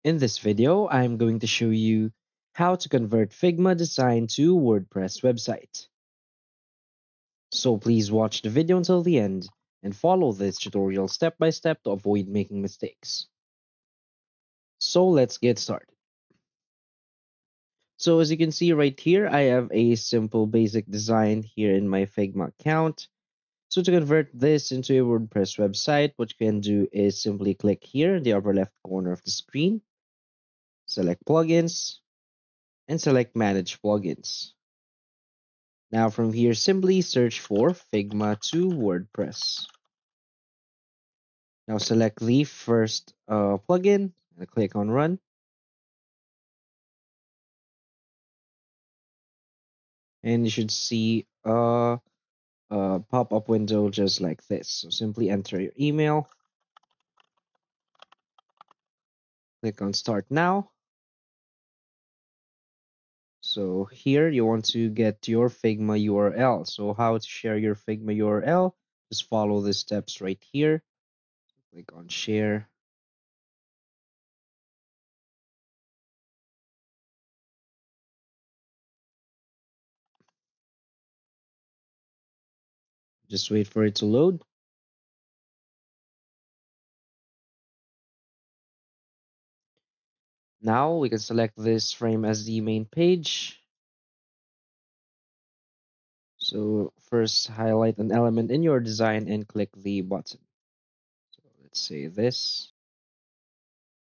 In this video, I'm going to show you how to convert Figma design to WordPress website. So please watch the video until the end and follow this tutorial step by step to avoid making mistakes. So let's get started. So as you can see right here, I have a simple basic design here in my Figma account. So to convert this into a WordPress website, what you can do is simply click here in the upper left corner of the screen, select plugins, and select manage plugins. Now from here, simply search for Figma to WordPress. Now select the first plugin and click on Run. And you should see a pop-up window just like this. So simply enter your email, click on Start Now. So here you want to get your Figma URL. So how to share your Figma URL? Just follow the steps right here. Click on Share. Just wait for it to load. Now we can select this frame as the main page. So first highlight an element in your design and click the button. So let's say this.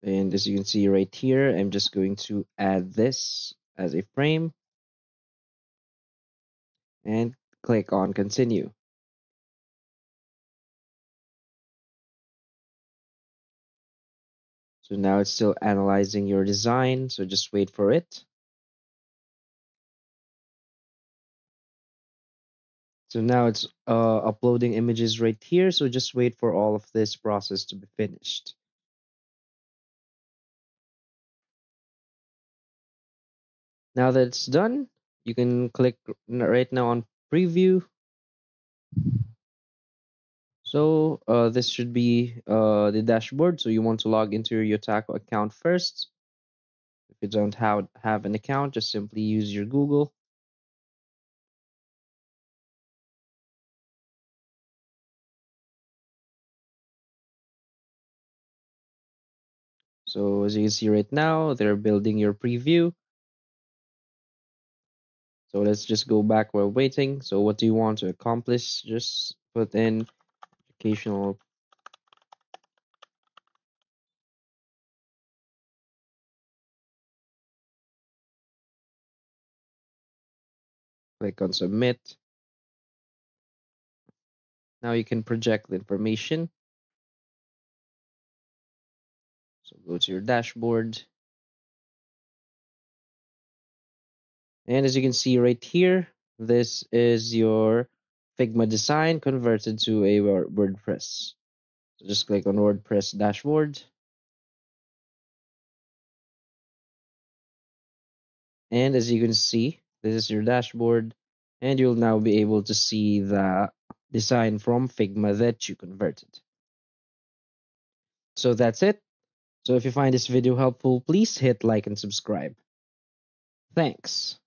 And as you can see right here, I'm just going to add this as a frame and click on continue. So now it's still analyzing your design. So just wait for it. So now it's uploading images right here. So just wait for all of this process to be finished. Now that it's done, you can click right now on preview. So this should be the dashboard. So you want to log into your Yotako account first. If you don't have an account, just simply use your Google. So as you can see right now, they're building your preview. So let's just go back while waiting. So what do you want to accomplish? Just put in educational. Click on submit. Now you can project the information. So go to your dashboard. And as you can see right here, this is your Figma design converted to a WordPress. So just click on WordPress dashboard. And as you can see, this is your dashboard. And you'll now be able to see the design from Figma that you converted. So that's it. So if you find this video helpful, please hit like and subscribe. Thanks.